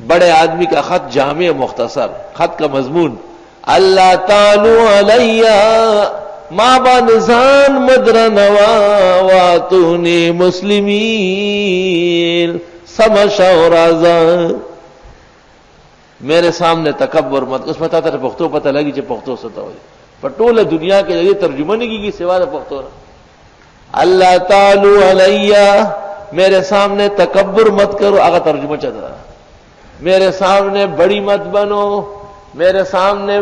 بڑے آدمی کا خط جامع مختصر، خط کا مضمون اللہ تعالی علیہ ما بانزان مدرنوا واتونی مسلمین سمشا و رازا. میرے سامنے تکبر مت. اس پتا تھا پختو پتہ لگی چې پختو ستا ہوئی پٹول دنیا کے ذریعے ترجمہ نہیں کی سوا پختو رہا. اللہ تعالی علیہ میرے سامنے تکبر مت کرو، آگا ترجمہ چل رہا. میرے سامنے بڑی مت بنو، میرے سامنے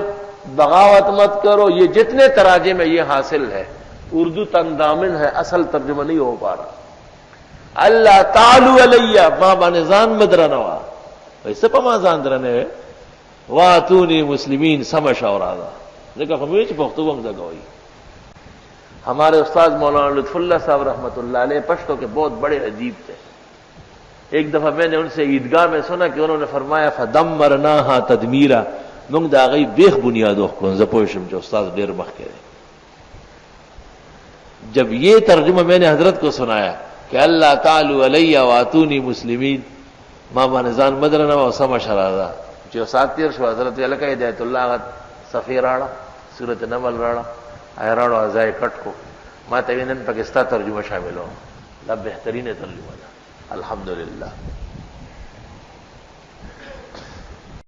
بغاوت مت کرو. یہ جتنے تراجم میں یہ حاصل ہے، اردو تندامن ہے، اصل ترجمہ نہیں ہو پا رہا. اللہ تعالی علیہ ما بانزان مدرنوا ویسے پمازان درنے واتونی مسلمین سمش اور آدھا دیکھا ہمیش پختوم جگوئی. ہمارے استاد مولانا لطف اللہ صاحب رحمۃ اللہ علیہ پشتو کے بہت بڑے ادیب تھے. ایک دفعہ میں نے ان سے عیدگاہ میں سنا کہ انہوں نے فرمایا فدمرناها تدمیرا، منگ دا غی بیخ بنیادو کن زپوشم جو استاد دیر مخ کے. جب یہ ترجمہ میں نے حضرت کو سنایا کہ اللہ تعالی علیہ واتونی مسلمین ما بانزان مدرنا و سما شرادا جو ساتیر شو حضرت الکا ہدایت اللہ غت صفی راڑا سورت نمل راڑا آئے راڑو ازائے کٹ کو ما تینن پاکستان ترجمہ شامل ہو. لا بہترین ترجمہ دا الحمدللہ.